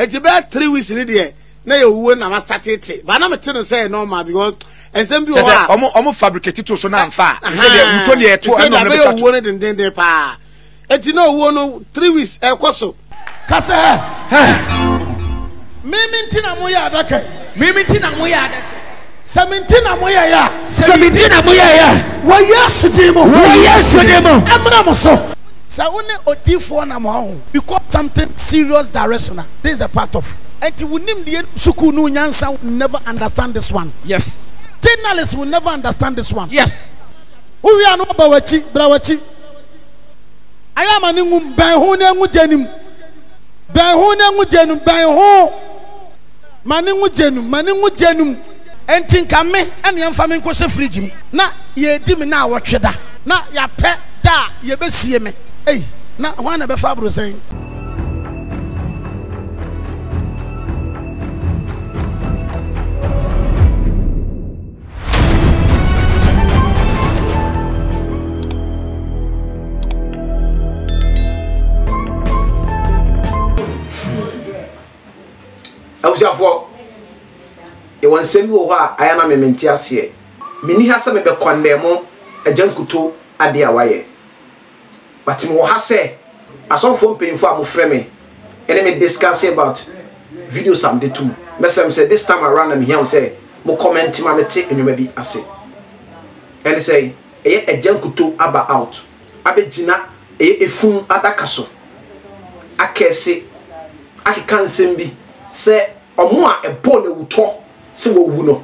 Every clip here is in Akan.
It's about 3 weeks in the na you won na start it. But na me tell say normal because and some people omo fabricate to so na mfa. Say dey Nkuto dey to and no be won den pa. Enti no won 3 weeks e kwaso. Kase Mimi na moya adake. Mimi na moya adake. 17 na moya ya. 17 na moya ya. Wa yesu demo. Wa yesu demo. Amna mo so. Sa woni odifo na mo ho because something serious direction. This is a part of. Enti wunim die suku no nyansa will never understand this one. Yes. Journalists will never understand this one. Yes. Who we are no bawachi, brawachi. Ayama ni ngum ban ho na ngu janim. Ban ho na ngu janum ban ho. Mani ngu janum. Enti nka me ene yemfa me nkose fridge na ye di me na wotweda. Na ya pe da ye besie me. Ei, na ho na be fa bro sen. Awusiafo e won semi wo ho a aya na mementi ase mini ha se me be kondemo Agyankuto ade a waye but me wo ha se asonfo mpemfo a mo frɛ me ene me discuss about videos am de too mesem say this time around am here say mo comment ma mete enwuma bi ase ene say eye Agyankuto aba out abegina eye efun adaka so akese akeka nsem bi se omo a ebo na wuto se wo wu no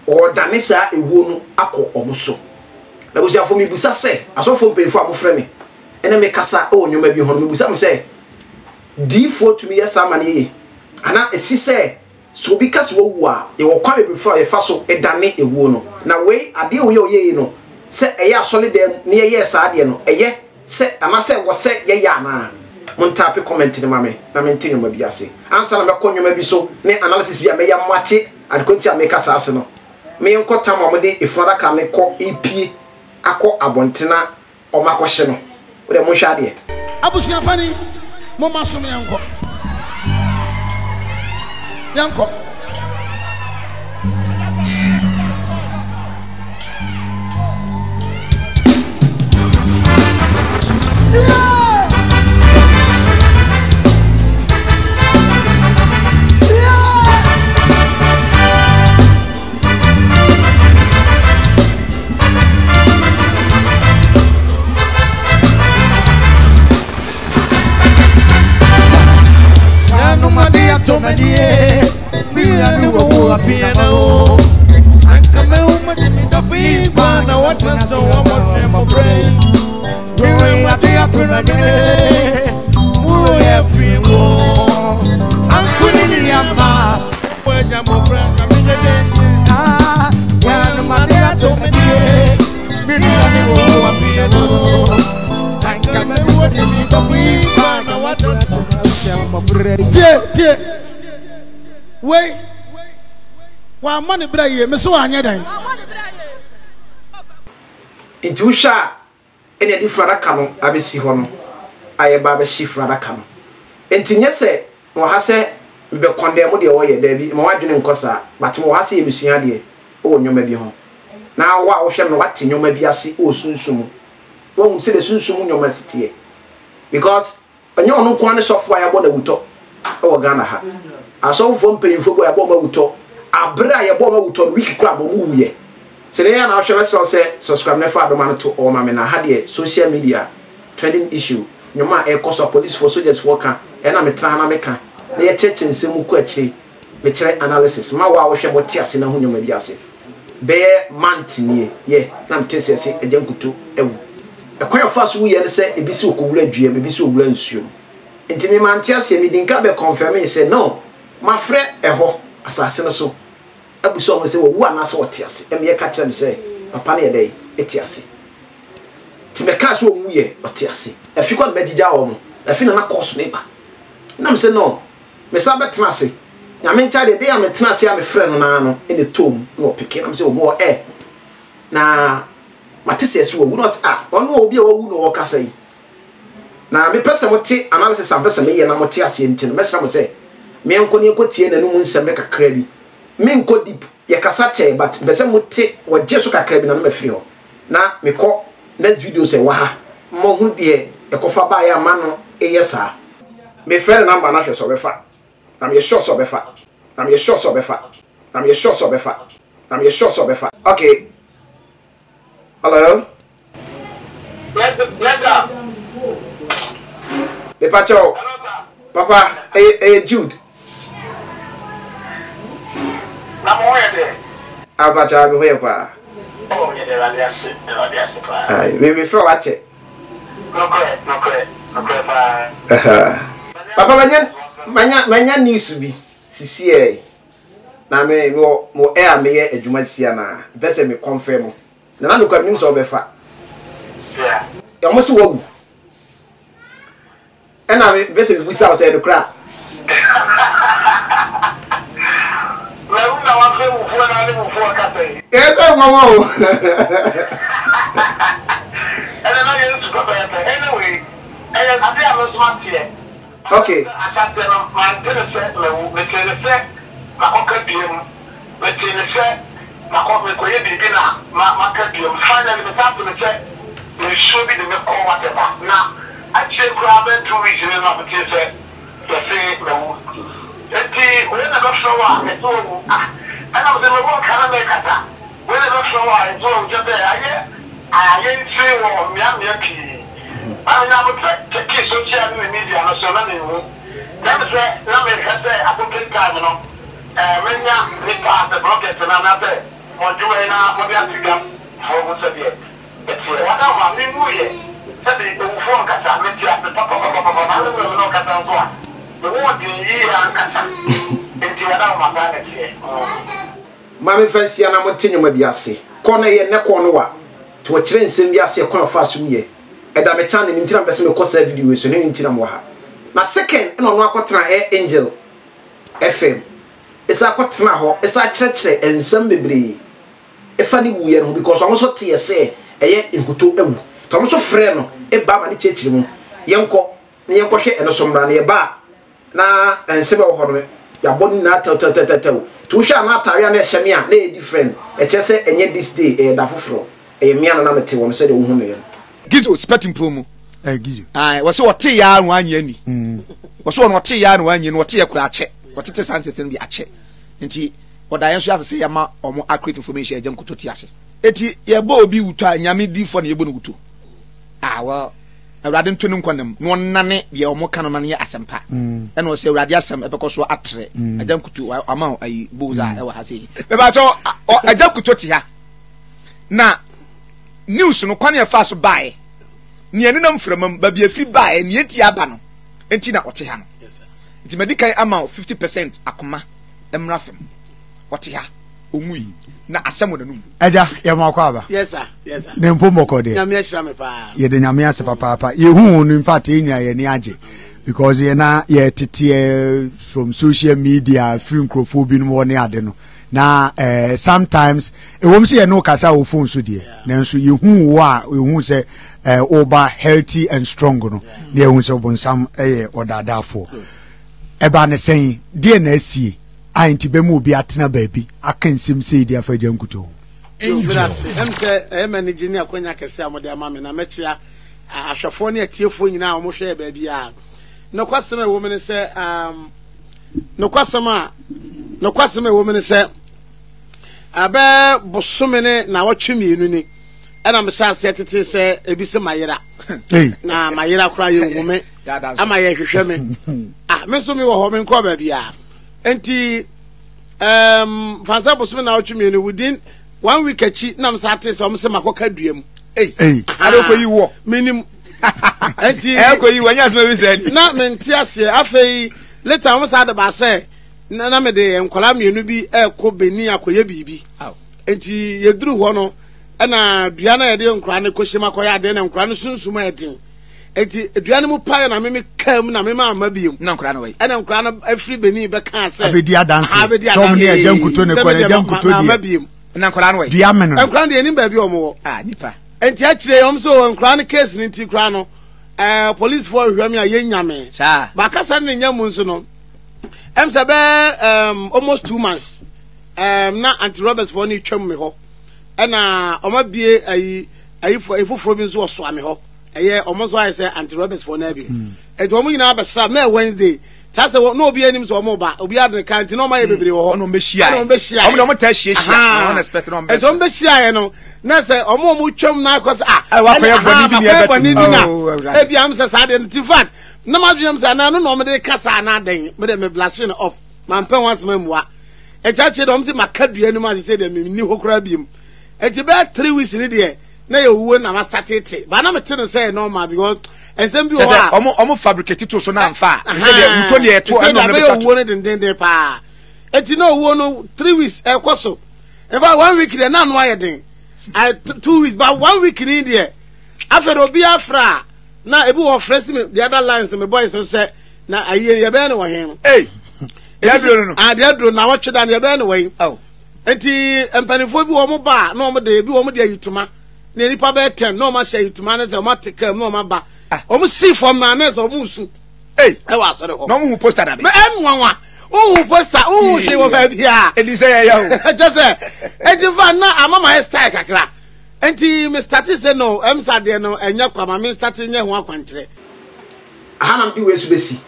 o dane sa ewu no akọ omo so na bo siafo mi busa se asofo mpemfo a mo frɛ me ene me kasa o nyoma bi ho no me busa me se D4 to me yes amane ana esi se so bi kase wo wu a ye wo kwa be before ye fa so e dane ewu no na we ade wo ye no se eye asole dem ne ye sa ade no eye se ama se wo se ye ya na montape comment ni mame na menti nyoma bi ase ansa na mekọ nyoma bi so ne analysis bi a meya mwate adkonti a meka sa ase no me enko tam a mode efura ka mekọ epie akọ abontena o makọhye no wo de mo hwa de abusia pani mo maso me yanko Wait, wa money bra ye me so anya dan intu sha ene di frada kanu abesi ho no aye ba be shi frada kanu enti nyese wo ha se be condemn de wo ye da bi ma wadwene nkosa but wo ha se ye besua de o nyoma bi ho na wa wo hwe no wate nyoma bi ase o sunsumu wo hu se de sunsumu nyoma sitie because onye onu kwa ne sofo ya bo na wuto o Ghana ha asofo mpemfo bo ya bo ma wuto abra ya bo ma wuto wiki kwa bo mu ye sene ya na hwe se subscribe na fa adoma no to o ma me na ha de social media trending issue nyoma e koso police for soldiers for ka e na metra na meka na ye cheche nsemu ku achi me kire analysis ma wa wo hwe mo ti ase na ho nyoma bi ase be month nie ye na mtese ase Agyankuto ewu ekwan of us we ye se ebisi okowura dua ebisi owura nsuo enti me mante ase me dinka be confirm say no ma frɛ ɛhɔ asase no so abuso mo se wo wu anase wote ase em ye ka kire me say papa na ye dai eti ase ti me ka so owu ye wote ase afi kwa me gija wo mo afi na course me ba na me say no me sa betena ase nya me ncha de am betena ase am frɛ no na no in the tomb no pikin am say wo mo na matese so wo no ono obi a wo wu no wo kasa yi na me pese mo te analysis am pese me ye na mo te ase enti no me sra mo say me enko ne enko tie na no mu nsem kakra bi me enko deep ye kasa che but be se mote wo je so kakra bi na no mafiri ho na me ko next video say wa ha mo hu de e kofa ba ya ma no eyesa me friend number na hwe so be fa na me sure so be fa na me sure so be fa na me sure so be fa na me sure so be fa okay hello yes sir the pacho hello sir papa Jude na mo yede abacha go here pa oh yede radiasi pa ai we fro wache no correct pa papa manya news bi sisi e na me mo air me ye adwuma sia na bese me confirm na no kwa news obefa yeah ya mo se wo ena me bese bi sa o say do kra na wa fe mu fo na ni mu fo ka pe ese mama o and I used to go back anyway and I think I was smart here okay Azaatana man did say me tell say ma ko ka biem me tell say ma ko me ko ye bibi na ma ka biem finally me start to say me should be the me call whatever now I check grab 2 weeks in my tell say say me enti we na go show wa e to and I was in the work can make kata we na go show wa e to je be aye nti wo mia pi ana mo take social media no so na ni na me say na me ka say akoke time no menya ni pa the broadcast na be mo juma na mo dia tigam for mo say e ti wada ma mi mu ye say the phone kata me ti ap papa na no kata so a me wo di yi an kata e ti wada ma ba na ti mami fancy na mo tinyo ma biase kono ye ne kono wa to kire nsem biase kono fa so ye eda me channel ni ntira mbese me kosa video so ne ntira mo ha na second na no akotena Angel FM esa akotena ho esa kire ensem bebre efa ni wuye no because almost te say eye Nkuto ewu to almost frɛ no e ba ma ne chechire mu yenko ne yenko hwe eno somra ne ye ba na ensem wo ho no ya body na tew to hwe na atare na ehye me a na e different e che say enye this day e da foforo e me ana na mete won say de wo hu no ye gizo spectin promo gizo wo se wote ya anu anye ni wo se wote ya anu anye ni wote ya kura ache wote te sunset bi ache nti oda yen so asese ya ma omo accurate information Agyankuto ti ase eti ye ba obi wuto anyame di fo na ye bo no wuto well awrade nto ne nkwanam no nane ye omo kanu na ye asempa e na o se awrade asem e bekoso atre Agyankuto ama ayi boza e wa ha se be ba cho Agyankuto ti ha na news no kwane fa so bae ne ene nam framam ba bia fi bae ne enti aba no enti na ote ha no yes sir enti medical ama 50% akoma emrafem ote ha omui na asemo nanum Agya ye makwa aba yes sir ne mpo moko de nyame ahira me pa ye de nyame ase papa ye hu no in fact ye nya ye ni age because ye na ye tete from social media free microphone no ne ade no na sometimes e wom se ye no kasa wo phone so de nanso ye hu wo a ye hu se oba healthy and strong no na ye hu se obonsam odadafo e ba ne sen de na asie ainti be mu obi atena baabi akansim se di afa Agyankuto em se manage ni akonya kese amode amame na mechia ahwefo ne atiefo nyina a mo hwe baabi a no kwasem e wo me ne se no kwasem e wo me ne se abe bosomene na wotwemienu ni ana me sha se tete se ebi se mayira na mayira kura ye nwume ama ye hwehwe me me so me wo ho me nko baabi a enti fansa bosome na wotwemienu within 1 week achi na me sa te se o me se makoka duam adokoyi wo minim enti koyi wanya asema bi se na me ntiase afei later o me sa de ba se na me de enkola mienu bi ko beni akoye bibi enti yeduru ho no na dua na ye de nkora ne kohyema koya de na nkora no sunsuma edin enti dua ne mu pae na me kam na me ma biem na nkora no we na nkora no afri beni be kan se abedi adanse so me Agyankuto ne ko Agyankuto na biem na nkora no we dua me no nkora de ni ba bi omo nipa enti akire yom so nkora ne case ni ti kra no police for hwam ya ye nyame sa ba kasa ne nyamu nso no Em say be almost 2 months. Na Auntie Roberts for ni twam me ho. E na o ma bie ayi foforo bi nso so ame ho. Eye o mo so ayi say Auntie Roberts for na bi. E to mo nyina be sra na Wednesday. Ta say no obi anim so mo ba. Obi ad kan ti no ma ye bebre ho. No be shia. No be shia. O mo ta shia. Unexpected no be. E to mo be shia ye no. Na say o mo twam na cause wa koye boni bi na. E bi am say sa de in fact na ma dwem say na no me de kasa na den. Me de me blushing off. Man pen once me mwa. E chache do mti makadua ni ma say de me ni hokra biem. E ti be 3 weeks ni de na ye wuo na ma start it. Ba na me tin say normal because ensem bi wo a omo fabricate to so na amfa. Say de wuto de eto e no me be wuo ne den pa. E ti no wuo no 3 weeks e koso. E ba 1 week de na no aye den. 2 weeks but 1 week ni de. After obi afra na ebi wo fresh me the other lines me boys so say na aye ye be no wo hen. Hey. Yadro no. Yadro na watch dan ye be no way. Oh. Enti empanifo bi wo mo ba na mo de bi wo mo de ayituma. Na nipa be 10 na mo sha ayituma na se mo tekam na mo ba. O mo see from na na se o mo su. Hey, e wa so de ho. No mo poster da be. Me enwanwa. O poster, o she wo ba bia. E di say ya o. Just say enti fa na amama hair style kakra. Enti me start say no, em sa de no enya kwa ma me start nye ho akwankyere. Aha nam di we su besi.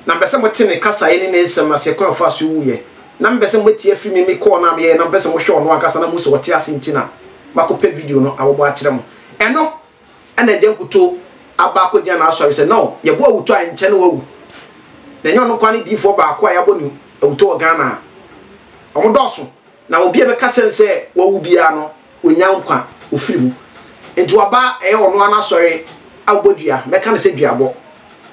Na mbese mo tene kasa ye ne nsem ase kwa fa so wuye na mbese mo tie fi me call na me na mbese mo hwe ono akasa na mo se wote ase ntina makope video no abobo akire mo eno ana Agyankuto abako dia na asori se no ye bo awuto anche na wawu na nyo no kwani di fo ba ko ayabo ni awuto Ghana omo doso na obi e be kasa se wawu bia no onya nkwa ofirimu enti waba e ono ana asori abodua meka na se duabo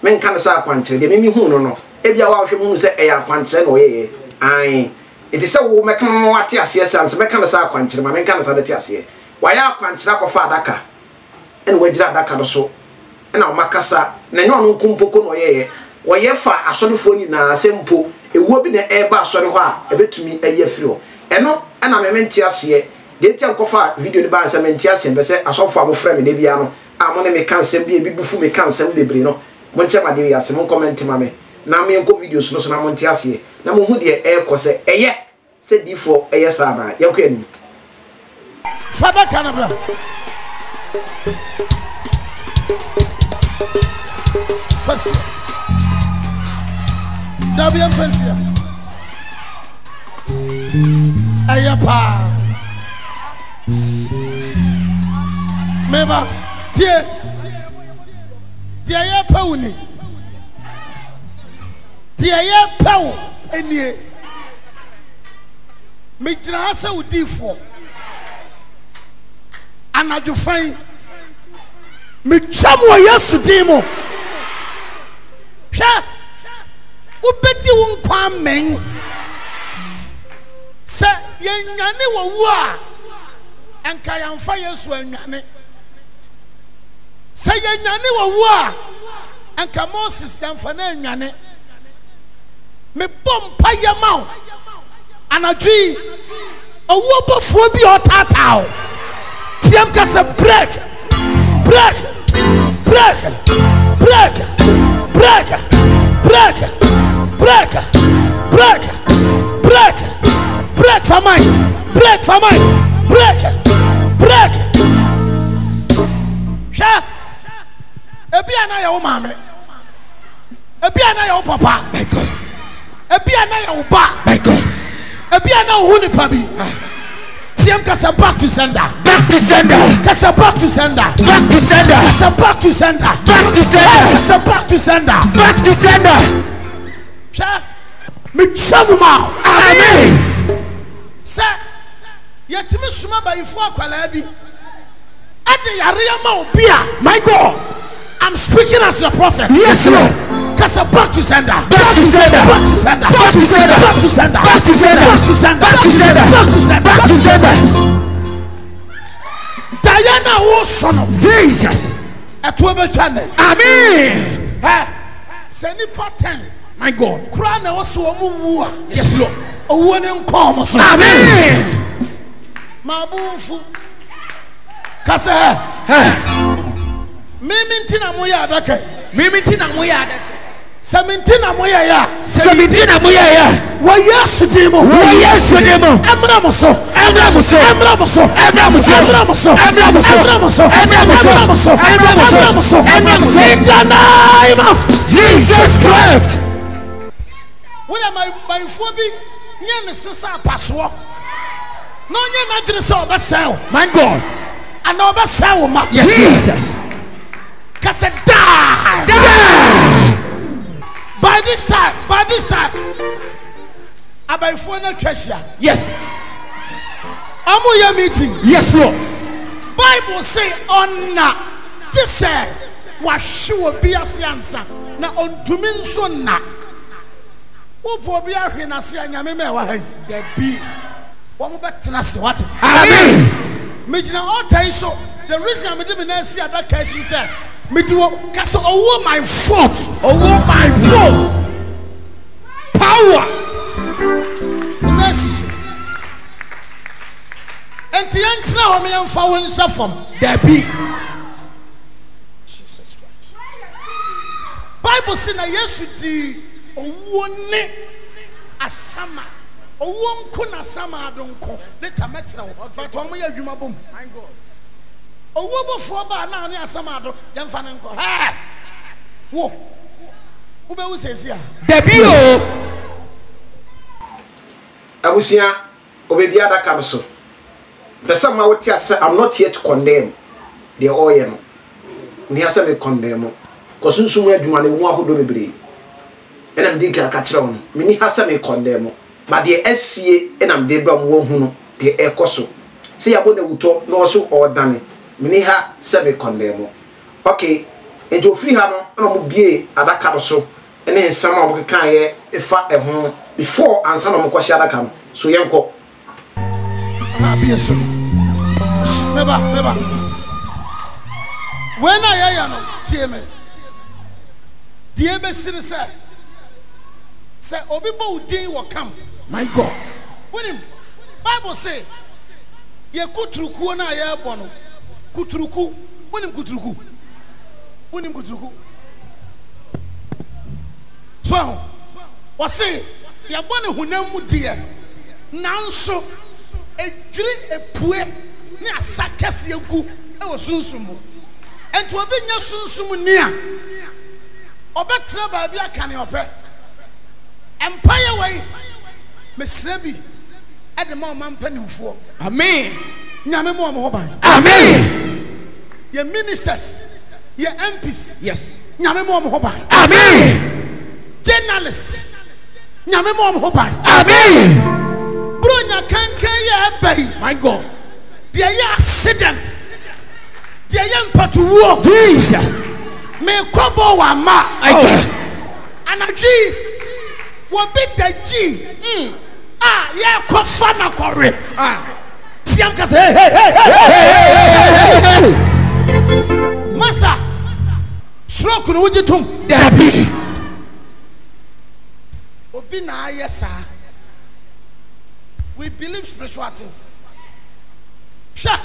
men kan sa akwankyere de memi hu no no e bia wa hwe mu se e ya akwankyere no ye ai iti se wo meka no ate ase sanse meka na sa akwankyere ma men kan sa de te ase wa ya akwankyere akofa adaka ene wagira adaka do so ena o makasa na nyo no nkumpoko no ye wo ye fa asodefo ni na asempo ewuo bi na e ba asode ho a ebetumi eye firi ho eno ena me menti ase de ti ankofa video ni ba ansa menti ase be se asofo amofra me de bia no a mo ne me kan sem bia bi bufu me kan sem bebre no mo chema de yase mo comment mame na me enko videos no so na mo nti ase na mo hu de e ko se eye se difo eye saba ye ko enu Father Canabra Fasia Dabian Fasia Ayapa Meba tie dia pauni dia pau enie me gira sa udifo anadwo fan me twamo Yesu dimo hwa ubedi wo nkwa men se yenwane wo wu a enka yamfa Yesu anwane se yenwane wo wu a enka Moses yamfa na anwane me bompa yamao anadwi owo Obofour bi otatao tiam ka se break break break break break break break break break break for mine break for mine break break sha ebi ana ya wo mame ebi ana ya wo papa my God ebi ana ya wo ba my God ebi ana wo ni pabi tiam kasa back to sender kasa back to sender kasa back to sender kasa back to sender sha me chamu ma amen sa yetimi suma ba ifo akwala bi ade yare ma obia my God I'm speaking as a prophet. Yes, Lord. Kasa back to sender. Back to sender. Back to sender. Back to sender. Back to sender. Back to sender. Back to sender. Back to sender. Back to sender. Back to sender. Diana was son of Jesus. At Webber Channel. Amen. Send it part 10. My God. Crown also a move. Yes, Lord. A woman come. Amen. Mabufu. Kasa. Mimi ntina moya adake. 17 moya ya. 17 moya ya. Wo Yesu dimo. Wo Yesu dimo. Emra muso. Emra muso. Emra muso. Emra muso. Emra muso. Emra muso. Emra muso. Emra muso. Emra muso. Emra muso. Emra muso. Emra muso. In the name of Jesus Christ. When am I by Fobi? Yen sisa paswo. No yen na dre so obesel. My God. And obesel ma. Yes, Jesus. Cause die. By this time, about phone treasure. Yes. Amoya meeting. Yes, Lord. Bible say honor. This say washu be asiansa na ontumin so na. Upo bi ahwe na se anyame me wa ha. Da bi. Wo mo betena se what? Amen. Me gina all time so the reason me dey na see that question say me do cause owo my fault. Owo my fault. Power. Mercy. Enti entra ho me yemfa won shafam. Da bi. Jesus Christ. Bible say na Yesu di owo ne asama. Owo nko na asama adonko. Later metra wo. But wo ya adwuma bom. My God. Obofour ba na ne asama ado yemfa ne nko. Ha! Wo. Ube wo sesi a. Da bi o. Abusia obebia da kam so. Person ma wotia say I'm not here to condemn the oil no. Ni asa me condemn. Ko sunsun adwuma ne hu ahodo bebre. Enam di ka kire won. Me ni asa me condemn. But the SCA enam de ba mo hu no de ekoso. Se yabo na wuto no so ordane. Me ni ha se me condemn. Okay. Ento free ha no na mo bie adaka so. Ene nsam a mo kan ye efa eho before ansa na mo kwhia adaka no. So yenko Abieso. Meba. When I ya no tie me. Die be sin say obi bo udin wo kam. My God. When him Bible say ye kutruku na ya bono. Kutruku. When him kutruku. So what say ya bono hunam mu die. Nanso ejiri epue ni asakase egu e wo sunsumu ento obi nya sunsumu ni a obetra ba bia kane ope empire way mesrabi e de ma mampanimfo Amen. nyame mo mo ban Amen. ye ministers ye MPs Yes. nyame mo mo ban Amen. journalists nyame mo mo ban Amen. Brunya kankan ya bay. My God. There is accident. There is patuwo. Jesus. Me kobo wa ma. Anaji. Wo be daji. Ya kofa na kore. Tiam ka say hey. Master. Stroke no wujitum. Dabi. Obi na ayesa. We believe spiritual things. Sha,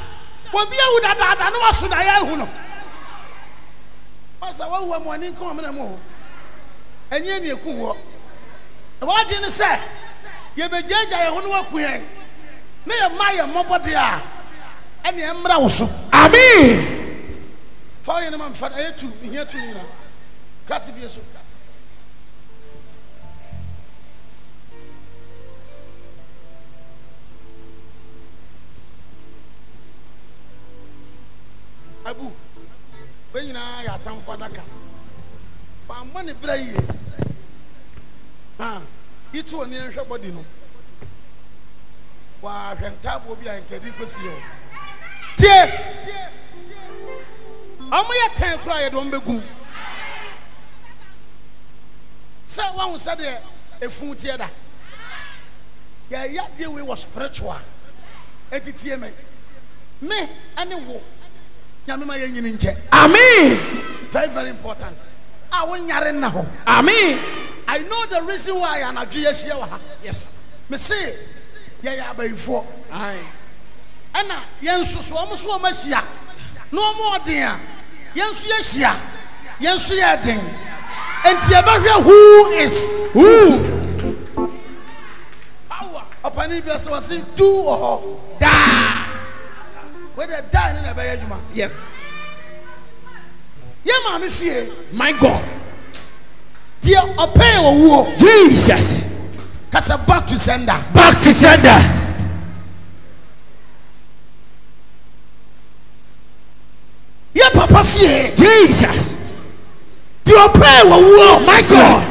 what be a da no was da ya hu no. Master wa wo mo ni ko me na mo. Enye ni eku wo. E wa dwen say, ye be jaja ye hu no waku yen. Na ye ma ye mobode a. Ene emra wo so. Amen. Fa ye na man fa e tu, here tu ni na. Kasi bi so. Abu, when you are at time for Daka, but money play. It's one year body. No, why can tap will be a Kediko. Dear, I'm a 10 cry at one begum. So one said a food theater. Yeah, we was spiritual. Me, and the war. Amen. Very, very important. Amen. I know the reason why I'm not here. Yes. Me say, yeah, by four. Aye. And Yensu, almost 1 Messiah. No more, dear. Yensu, yes, Yensu, And who is who? Power. Upon it, was do or die. Whether die in a bayajuma. Yes. Yeah, mommy, fear. My God. Dear, a pay or war. Jesus. Cause back to sender. Back to sender. Yeah, Papa, fear. Jesus. Dear, pay or war. My God.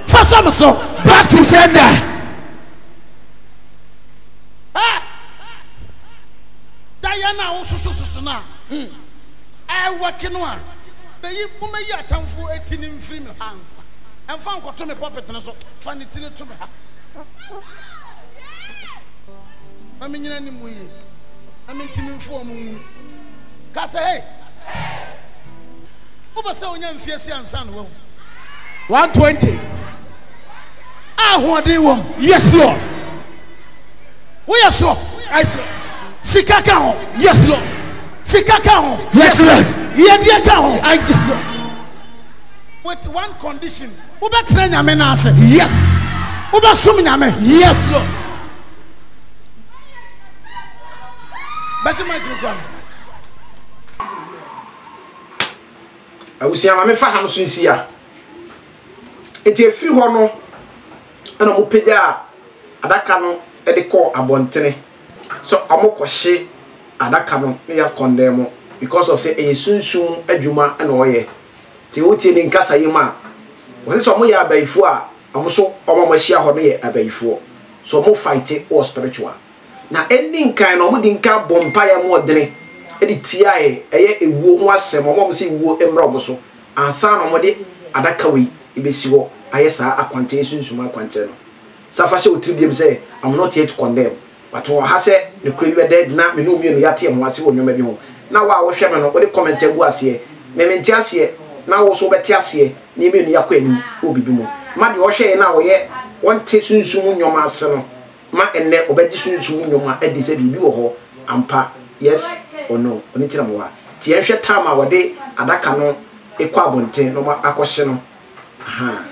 For some so. Back to sender. Diana also now. I work in one. But you may yet time for 18 in free hands. And found to me puppet and so funny to me. I mean, anyway, I mean, to inform me. Cassa, hey, over so young, fierce and son. 120. Ah, what do you want? Yes, Lord. We are so. I saw. Sikakao. Yes, Lord. Sikakao. Yes, Lord. Yediakao. I just. With one condition. Uba train a man answer. Yes. Uba swimming a man. Yes, Lord. But my grand. I will see my father sincere. It's a free honor and a mopeda adakano at the core abontene. So I'm a she adakano near condemn because of say a soon a juma and oye. Teoti in Casa Yama. Was some way by four, I'm so almost share honey a bay four. So more fighting or spiritual. Now, ending kind of wooden cap bompire more than a TI, a woman was some mom see wood and roboso, and son of Modi Adakawi, Ibisio, I saw a quantation to my quantum. Safasho Tribium say, I'm not yet condemned, but what has said the crew dead not me no me yati and was you maybe home. Now I was shaman what the commented was here, Mementias here, now also Betias here, Nimi Yaquin, Ubibumo. Maddy Osha now yet, one tasting soon your master. Ma enne obedisi nsu nyoma adise bibi wo ho ampa yes or no onitira mo wa ti ehwe tama wode adaka no ekwa abonten no akɔhye no aha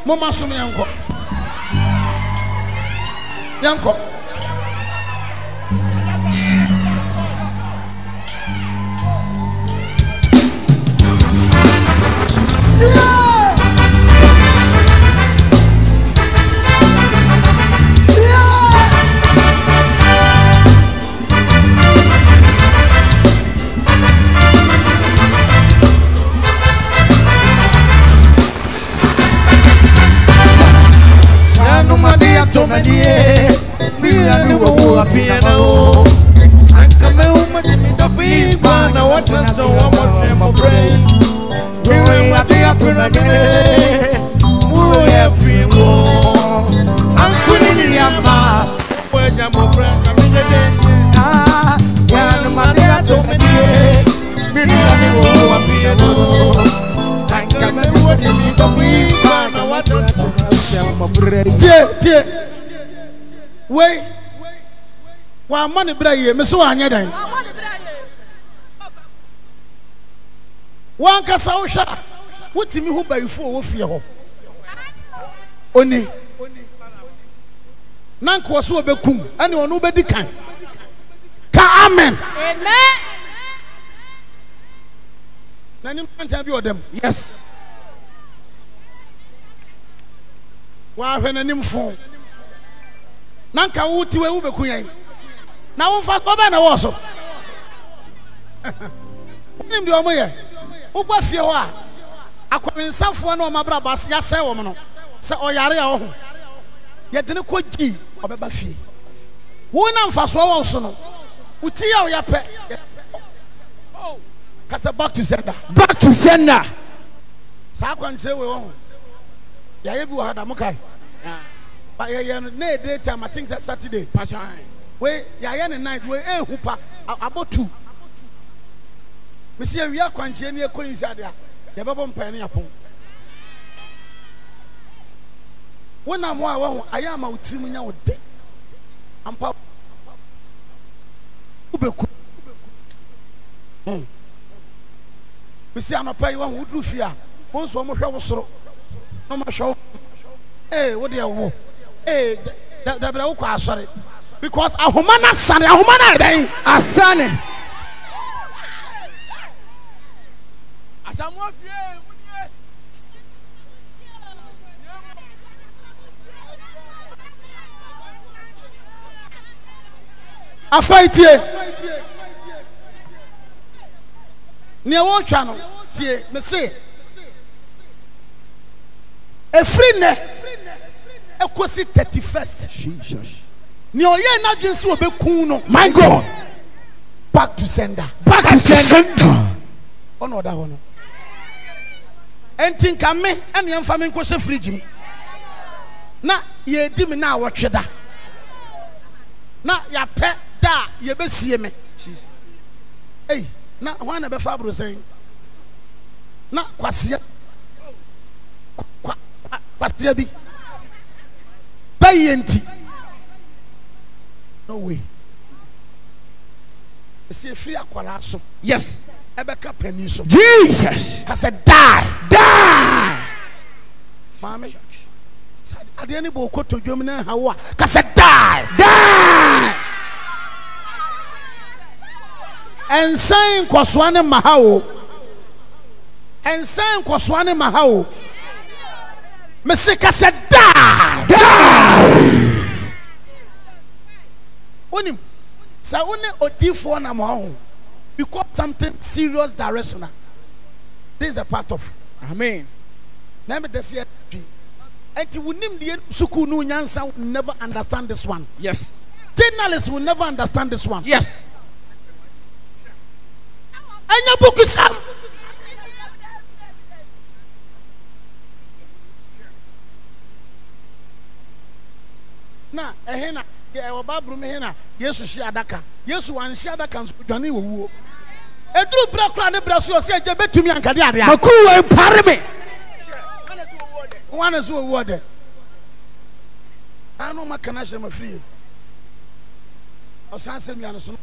mo maso me yanko Wait, while money bray, Miss Wanya. One Cassausha, what to me who by 4 fear. Only Nanko was so become, and you are nobody can. Amen. Amen. Then you can't have you them. Yes. Why when a name phone? Nanka wuti we ube kuyen. Na wonfa oba na wo so. Nim de omo ye. Ugwa fie ho a. Akwensafo na omabra bas ya se wo no. Se oyare ya wo ho. Ye de ne koji obeba fie. Wo na mfaso wo so no. Uti ya ya pe. Oh. Kasa back to sender. Back to sender. Sa kwantre we wo. Ya ye bi wo hada mukai. But yeah, no daytime. I think that's Saturday. Wait, yeah, night. Wait, hoopa about 2. Monsieur, we are quenching your coins at the Babon penny upon. When I'm one, I am out 3 minutes. I'm pop. Missy Anopa, you want to do fear. Once one more soro. No more show. Eh, what do you want? Eh, the sorry. Because a humana son, a humana day, a son. As I'm off here. A fight here. Near one channel, dear, me say. A free net, a quasi 31st. Jesus. Near ye not just so be kuno. My God. Back to sender. Back to sender. Oh no, that one. And think I me and young family question free. Na ye dim na watch that. Na ya pet. Da ye be see me. Hey, na one be fabro saying. Na kwasia. Kwasia bi. Bayenti. No way. See free akwala so. Yes. Ebeka penny so. Jesus. Ka say die. Die. Mama. Ade ani bo koto dwom na hawa. Ka say die. Die. And saying Koswane Mahao and saying Koswane Mahao Mesika said die. Onim sa one odifo na mo you call something serious directional. This is a part of amen. Na me this year and wunim the suku no nyansa will never understand this one. Yes. Journalists will never understand this one. Yes. Anya buku sam. Na ehena ye obabru me hena Yesu shi adaka. Yesu wan shi adaka nso dwane wo. Eduru bra kra ne bra so se je betumi ankade ade a. Maku we pare me. Wana so wo de. Anu makana she ma free. O sanse mi anaso.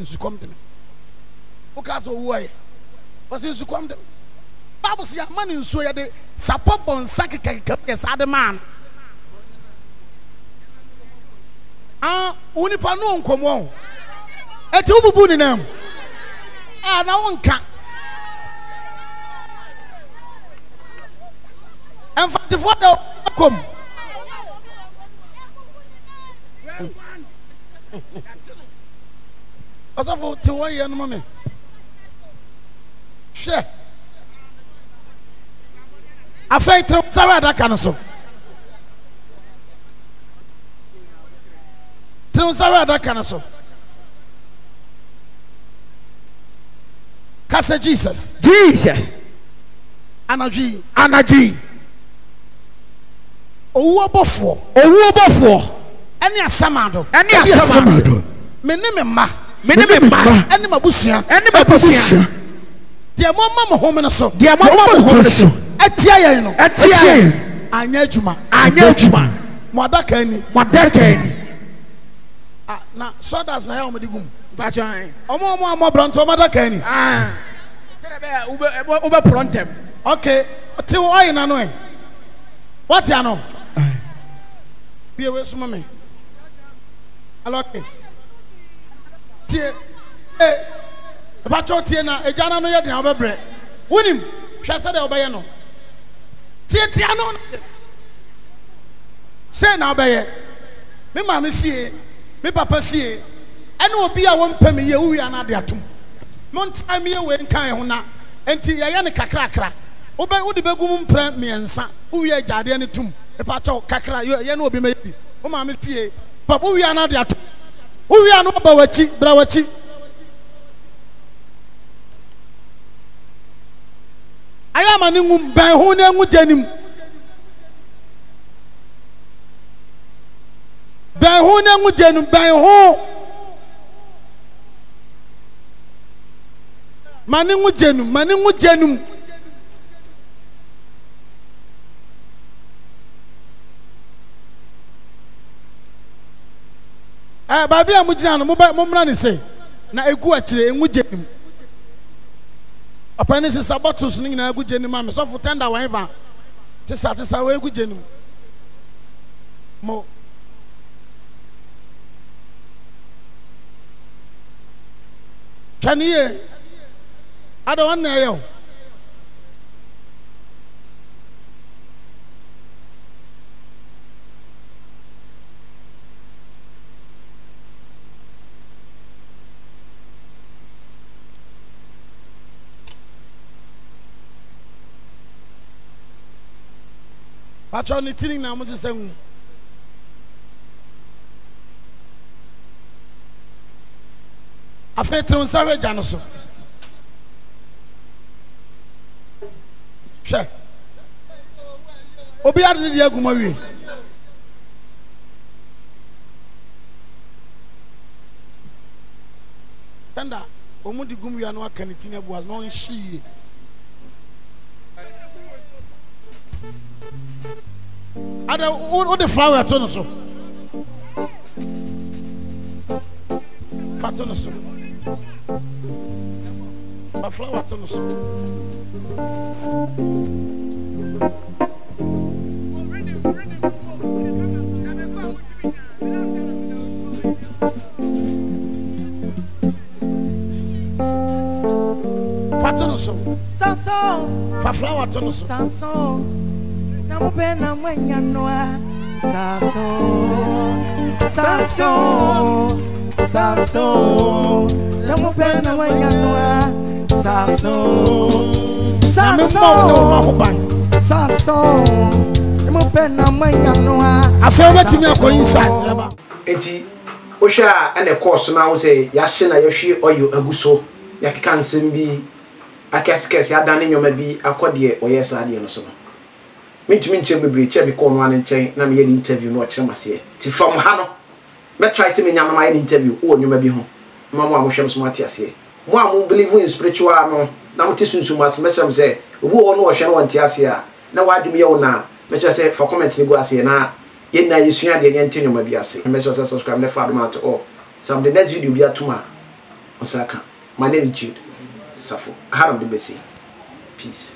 Nsu kom de. Because of why was in Sucom. Bible says, man in so yade, Sapopon Sakaka, yes, other man. Unipano come on. A tubu buninam. Ah, now one can. And for the photo, come. What's up for 2 years, mommy? Sure. I fight through Sarada Canaso. Through Sarada Canaso. Casa Jesus. Jesus. Anaji. Anaji. Obofour. Obofour. Any asamado. Any asamado. Menema. Menema. Any mabusia. Any mabusia. Dear Mamma Home so. Dear Mamma Home so. Etia no. Etia. Anyajuma. Anyajuma. Mwadakani. Mwadakani. Ah, na so that's na ya omodigum. Pachan. Omo branto madakani. Ah. Say be ube prontem. Okay. Ti why na no e. What ya no? Be we suma me. Aloke. Tie. Bacho tie na ejana no ye de obebre wonim hwese de obeye no tie no say na obeye me ma me fie me papa fie ene obi a won pam ye wi ana de atom mon time ye we nkan ho na enti ye ne kakrakra obe wodi begum mpra miensa wi agade ne tum e pacho kakra ye no obi me bi o ma me fie papa wi ana de atom wi ana oba wachi bra wachi ayama ni ngum ban ho na ngu janim ban ho na ngu janum ban ho mani ngu janum baby amujina no mo mra ni say na egu akire ngu janum Apani se sabatus ni na gu jeni ma me so for tender wan ba. Tisa we gu jeni. Mo Chaniye ada wan na yo. Pacho ni tining na mo se sen. Afetre on sabe jano so. She. Obi ade ni aguma wi. Tanda, omudi gum wi anu aka ni tinya bo no nshi. Ada o the flower to no so. Fat no so. A flower to no so. Fat no so. Sanson. Fa flower to no so. Sanson. Namu pena mwenya noa Saso Namu pena mwenya noa Saso Namu pena mwenya noa afewe timi akọ inside enti ohwa ene course na wo say ya hye na ya hwe oyo aguso ya keka nsem bi akeskes ya dane nyoma bi akode oyesa ade no so no mentumi nche bebre che bi ko no an nchen na me ye interview no kire mase ti from ha no me try say me nyama ma ye interview o nyoma bi ho ma mo amohwem so mate ase mo am believe in spiritual no na mo tisunsu mas me say obu wo no wo hwe no wonte ase a na wadum ye wo na me try say for comment ni go ase na ye na yesua de ne nte nyoma bi ase me say subscribe na fa do ma to all some the next video bi atuma osaka my name is Jude Safo I have the best peace.